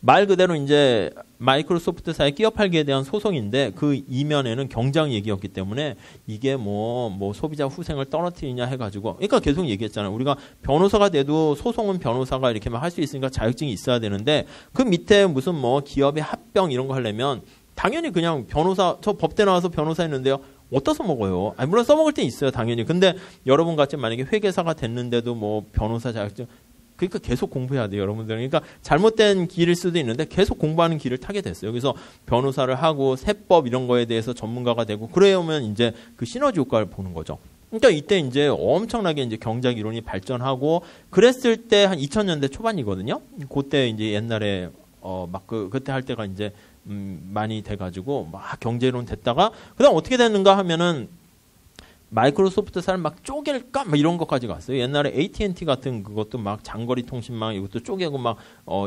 말 그대로 이제 마이크로소프트사의 끼어 팔기에 대한 소송인데 그 이면에는 경쟁 얘기였기 때문에 이게 뭐 소비자 후생을 떨어뜨리냐 해가지고 그러니까 계속 얘기했잖아요. 우리가 변호사가 돼도 소송은 변호사가 이렇게만 할 수 있으니까 자격증이 있어야 되는데 그 밑에 무슨 뭐 기업의 합병 이런 거 하려면 당연히 그냥 변호사 저 법대 나와서 변호사 했는데요. 어디다 써먹어요? 아니, 물론 써먹을 때 있어요. 당연히. 근데 여러분 같이 만약에 회계사가 됐는데도 뭐 변호사 자격증 그러니까 계속 공부해야 돼요, 여러분들. 그러니까 잘못된 길일 수도 있는데 계속 공부하는 길을 타게 됐어요. 그래서 변호사를 하고 세법 이런 거에 대해서 전문가가 되고 그래야면 이제 그 시너지 효과를 보는 거죠. 그러니까 이때 이제 엄청나게 이제 경제학 이론이 발전하고 그랬을 때 한 2000년대 초반이거든요. 그때 이제 옛날에 그때 할 때가 이제 많이 돼가지고 막 경제 이론 됐다가 그다음 어떻게 됐는가 하면은. 마이크로소프트사를 막 쪼갤까? 막 이런 것까지 갔어요. 옛날에 AT&T 같은 그것도 막 장거리 통신망 이것도 쪼개고 막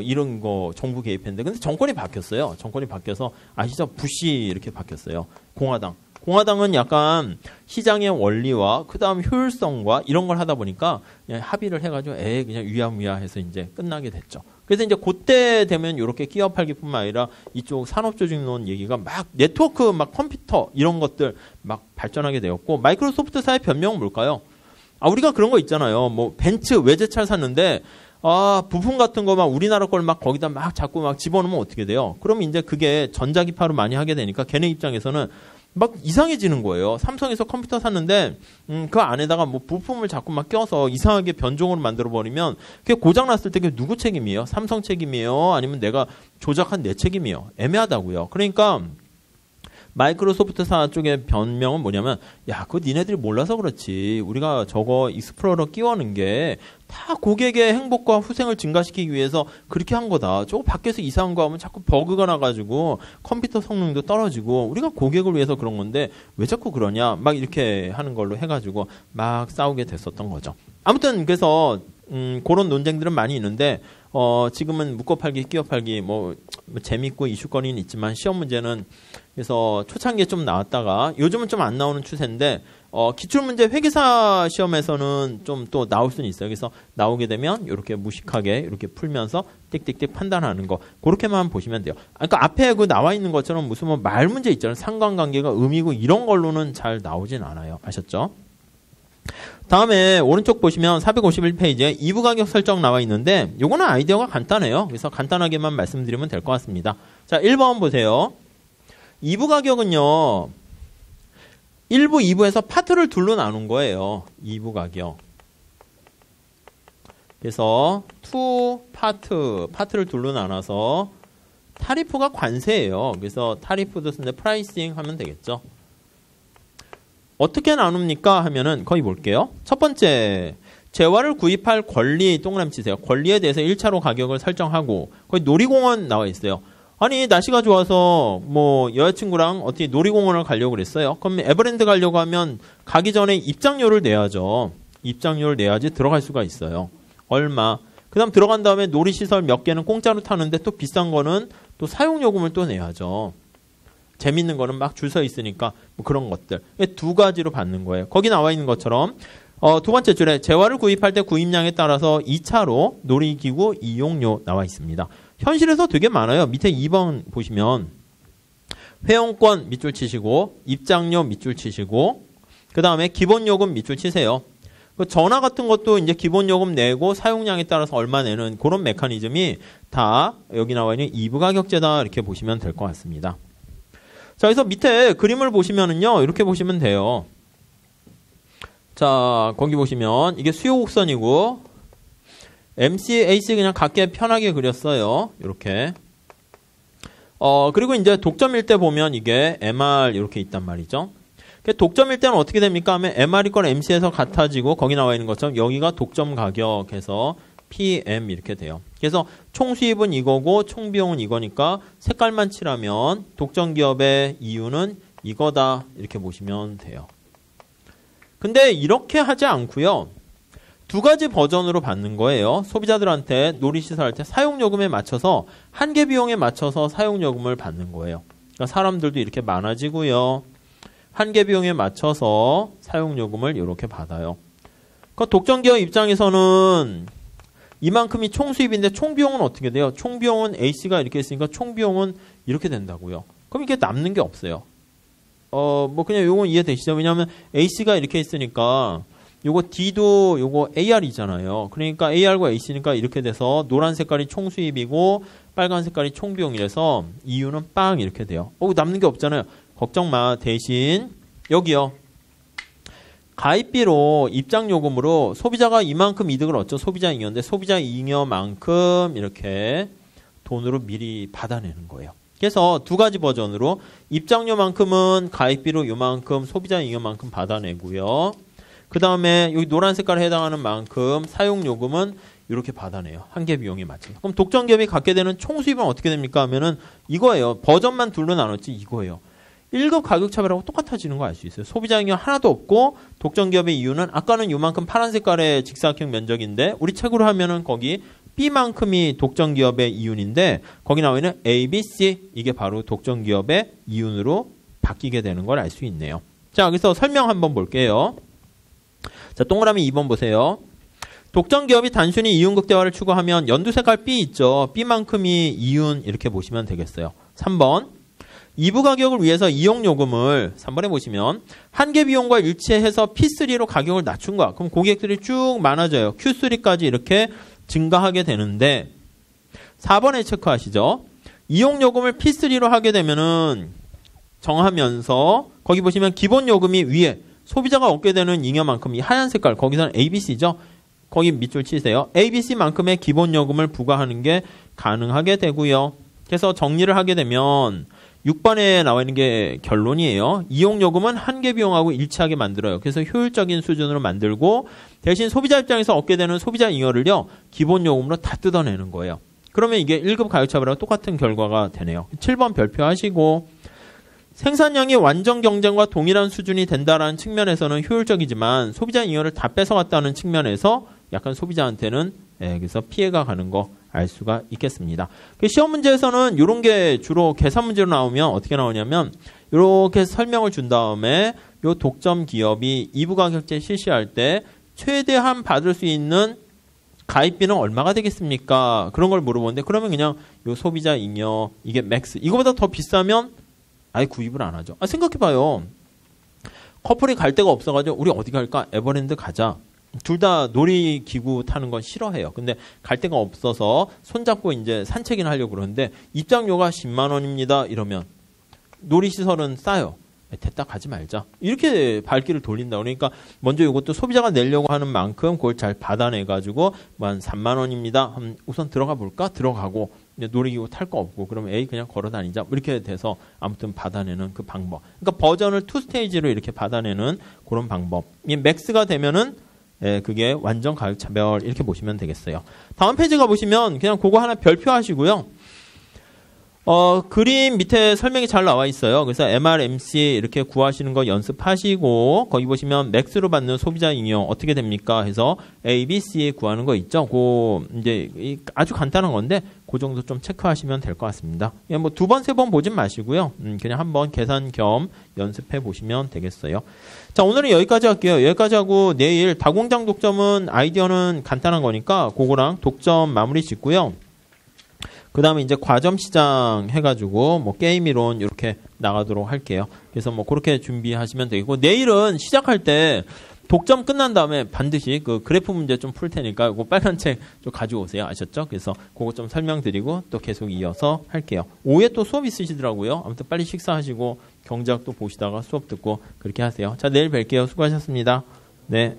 이런 거 정부 개입했는데 근데 정권이 바뀌었어요. 정권이 바뀌어서 아시죠? 부시 이렇게 바뀌었어요. 공화당. 공화당은 약간 시장의 원리와 그다음 효율성과 이런 걸 하다 보니까 그냥 합의를 해가지고 그냥 위야무야 해서 이제 끝나게 됐죠. 그래서 이제 그때 되면 이렇게 끼어 팔기뿐만 아니라 이쪽 산업조직론 얘기가 막 네트워크 막 컴퓨터 이런 것들 막 발전하게 되었고 마이크로소프트사의 변명은 뭘까요? 우리가 그런 거 있잖아요. 뭐 벤츠 외제차를 샀는데 부품 같은 거 막 우리나라 걸 막 거기다 막 자꾸 막 집어넣으면 어떻게 돼요? 그럼 이제 그게 전자기파로 많이 하게 되니까 걔네 입장에서는 막 이상해지는 거예요. 삼성에서 컴퓨터 샀는데 그 안에다가 뭐 부품을 자꾸 막 껴서 이상하게 변종으로 만들어 버리면 그게 고장 났을 때 그게 누구 책임이에요? 삼성 책임이에요? 아니면 내가 조작한 내 책임이에요? 애매하다고요. 그러니까 마이크로소프트사 쪽의 변명은 뭐냐면 그거 니네들이 몰라서 그렇지. 우리가 저거 익스플로러 끼워는 게 다 고객의 행복과 후생을 증가시키기 위해서 그렇게 한 거다. 저거 밖에서 이상한 거 하면 자꾸 버그가 나가지고 컴퓨터 성능도 떨어지고 우리가 고객을 위해서 그런 건데 왜 자꾸 그러냐. 막 이렇게 하는 걸로 해가지고 막 싸우게 됐었던 거죠. 아무튼 그래서 그런 논쟁들은 많이 있는데 지금은 묶어팔기, 끼워팔기 뭐 재밌고 이슈거리는 있지만 시험 문제는 그래서 초창기에 좀 나왔다가 요즘은 좀 안 나오는 추세인데 기출문제 회계사 시험에서는 좀 또 나올 수는 있어요. 그래서 나오게 되면 이렇게 무식하게 이렇게 풀면서 띡띡띡 판단하는 거 그렇게만 보시면 돼요. 그러니까 앞에 그 나와 있는 것처럼 무슨 뭐 말 문제 있잖아요. 상관관계가 의미고 이런 걸로는 잘 나오진 않아요. 아셨죠? 다음에 오른쪽 보시면 451페이지에 2부 가격 설정 나와 있는데 요거는 아이디어가 간단해요. 그래서 간단하게만 말씀드리면 될 것 같습니다. 자, 1번 보세요. 2부 가격은요. 1부, 2부에서 파트를 둘로 나눈 거예요. 2부 가격. 그래서 파트를 둘로 나눠서 타리프가 관세예요. 그래서 타리프도 쓰는데 프라이싱 하면 되겠죠. 어떻게 나눕니까? 하면은 거기 볼게요. 첫 번째, 재화를 구입할 권리 동그라미 치세요. 권리에 대해서 1차로 가격을 설정하고 거기 놀이공원 나와 있어요. 아니 날씨가 좋아서 뭐 여자친구랑 어떻게 놀이공원을 가려고 그랬어요. 그럼 에버랜드 가려고 하면 가기 전에 입장료를 내야죠. 입장료를 내야지 들어갈 수가 있어요. 얼마. 그 다음 들어간 다음에 놀이시설 몇 개는 공짜로 타는데 또 비싼 거는 또 사용요금을 또 내야죠. 재밌는 거는 막 줄 서 있으니까 뭐 그런 것들. 두 가지로 받는 거예요. 거기 나와 있는 것처럼 두 번째 줄에 재화를 구입할 때 구입량에 따라서 2차로 놀이기구 이용료 나와 있습니다. 현실에서 되게 많아요. 밑에 2번 보시면 회원권 밑줄 치시고 입장료 밑줄 치시고 그 다음에 기본요금 밑줄 치세요. 전화 같은 것도 이제 기본요금 내고 사용량에 따라서 얼마 내는 그런 메커니즘이 다 여기 나와 있는 2부 가격제다 이렇게 보시면 될 것 같습니다. 자, 그래서 밑에 그림을 보시면은요, 이렇게 보시면 돼요. 자, 거기 보시면 이게 수요 곡선이고, MC, AC 그냥 각게 편하게 그렸어요. 이렇게. 그리고 이제 독점일 때 보면 이게 MR 이렇게 있단 말이죠. 독점일 때는 어떻게 됩니까? 하면 MR이 건 MC에서 같아지고, 거기 나와 있는 것처럼 여기가 독점 가격에서 PM 이렇게 돼요. 그래서 총 수입은 이거고 총 비용은 이거니까 색깔만 칠하면 독점 기업의 이유는 이거다 이렇게 보시면 돼요. 근데 이렇게 하지 않고요. 두 가지 버전으로 받는 거예요. 소비자들한테 놀이시설 할 때 사용요금에 맞춰서 한계 비용에 맞춰서 사용요금을 받는 거예요. 그러니까 사람들도 이렇게 많아지고요. 한계 비용에 맞춰서 사용요금을 이렇게 받아요. 그러니까 독점 기업 입장에서는 이만큼이 총 수입인데 총 비용은 어떻게 돼요? 총 비용은 A씨가 이렇게 있으니까 총 비용은 이렇게 된다고요. 그럼 이게 남는 게 없어요. 뭐 그냥 요건 이해되시죠? 왜냐하면 A씨가 이렇게 있으니까 요거 D도 요거 AR이잖아요. 그러니까 AR과 A씨니까 이렇게 돼서 노란 색깔이 총 수입이고 빨간 색깔이 총 비용이라서 이유는 빵 이렇게 돼요. 남는 게 없잖아요. 걱정 마. 대신 여기요. 가입비로 입장요금으로 소비자가 이만큼 이득을 얻죠. 소비자 잉여인데 소비자 잉여만큼 이렇게 돈으로 미리 받아내는 거예요. 그래서 두 가지 버전으로 입장료만큼은 가입비로 요만큼 소비자 잉여만큼 받아내고요. 그 다음에 여기 노란 색깔에 해당하는 만큼 사용요금은 이렇게 받아내요. 한계 비용에 맞춰서. 그럼 독점기업이 갖게 되는 총 수입은 어떻게 됩니까? 하면은 이거예요. 버전만 둘로 나눴지 이거예요. 1급 가격차별하고 똑같아지는 거 알 수 있어요. 소비자 잉여 하나도 없고 독점기업의 이유는 아까는 요만큼 파란 색깔의 직사각형 면적인데 우리 책으로 하면은 거기 B만큼이 독점기업의 이윤인데 거기 나와 있는 A, B, C 이게 바로 독점기업의 이윤으로 바뀌게 되는 걸 알 수 있네요. 자, 그래서 설명 한번 볼게요. 자, 동그라미 2번 보세요. 독점기업이 단순히 이윤 극대화를 추구하면 연두 색깔 B 있죠. B만큼이 이윤 이렇게 보시면 되겠어요. 3번. 2부 가격을 위해서 이용요금을 3번에 보시면 한계 비용과 일치해서 P3로 가격을 낮춘 거야. 그럼 고객들이 쭉 많아져요. Q3까지 이렇게 증가하게 되는데 4번에 체크하시죠. 이용요금을 P3로 하게 되면은 정하면서 거기 보시면 기본요금이 위에 소비자가 얻게 되는 잉여만큼 이 하얀 색깔 거기서는 ABC죠. 거기 밑줄 치세요. ABC만큼의 기본요금을 부과하는 게 가능하게 되고요. 그래서 정리를 하게 되면 6번에 나와 있는 게 결론이에요. 이용요금은 한계 비용하고 일치하게 만들어요. 그래서 효율적인 수준으로 만들고 대신 소비자 입장에서 얻게 되는 소비자 잉여를요. 기본요금으로 다 뜯어내는 거예요. 그러면 이게 1급 가격차별하고 똑같은 결과가 되네요. 7번 별표하시고 생산량이 완전 경쟁과 동일한 수준이 된다라는 측면에서는 효율적이지만 소비자 잉여를 다 뺏어갔다는 측면에서 약간 소비자한테는 그래서 피해가 가는 거 알 수가 있겠습니다. 시험 문제에서는 이런 게 주로 계산 문제로 나오면 어떻게 나오냐면 이렇게 설명을 준 다음에 요 독점 기업이 2부 가격제 실시할 때 최대한 받을 수 있는 가입비는 얼마가 되겠습니까? 그런 걸 물어보는데 그러면 그냥 요 소비자 잉여 이게 맥스 이거보다 더 비싸면 아예 구입을 안 하죠. 생각해봐요. 커플이 갈 데가 없어가지고 우리 어디 갈까? 에버랜드 가자. 둘 다 놀이기구 타는 건 싫어해요. 근데 갈 데가 없어서 손잡고 이제 산책이나 하려고 그러는데 입장료가 10만 원입니다. 이러면 놀이시설은 싸요. 됐다 가지 말자. 이렇게 발길을 돌린다. 그러니까 먼저 이것도 소비자가 내려고 하는 만큼 그걸 잘 받아내가지고 한 3만 원입니다. 우선 들어가 볼까? 들어가고 놀이기구 탈 거 없고 그러면 에이 그냥 걸어 다니자. 이렇게 돼서 아무튼 받아내는 그 방법. 그러니까 버전을 2스테이지로 이렇게 받아내는 그런 방법. 이 맥스가 되면은 그게 완전 가격 차별 이렇게 보시면 되겠어요. 다음 페이지 가보시면 그냥 그거 하나 별표 하시고요. 그림 밑에 설명이 잘 나와 있어요. 그래서 MRMC 이렇게 구하시는 거 연습하시고 거기 보시면 맥스로 받는 소비자 잉여 어떻게 됩니까? 해서 A, B, C 구하는 거 있죠. 이제 아주 간단한 건데 그 정도 좀 체크하시면 될 것 같습니다. 뭐 2번, 3번 보진 마시고요. 그냥 한번 계산 겸 연습해 보시면 되겠어요. 자, 오늘은 여기까지 할게요. 여기까지 하고 내일 다공장 독점은 아이디어는 간단한 거니까 그거랑 독점 마무리 짓고요. 그 다음에 이제 과점 시장 해가지고 뭐 게임 이론 이렇게 나가도록 할게요. 그래서 뭐 그렇게 준비하시면 되고 내일은 시작할 때 독점 끝난 다음에 반드시 그 그래프 문제 좀 풀 테니까 그 빨간 책 좀 가져오세요. 아셨죠? 그래서 그거 좀 설명드리고 또 계속 이어서 할게요. 오후에 또 수업 있으시더라고요. 아무튼 빨리 식사하시고 경제학 또 보시다가 수업 듣고 그렇게 하세요. 자, 내일 뵐게요. 수고하셨습니다. 네.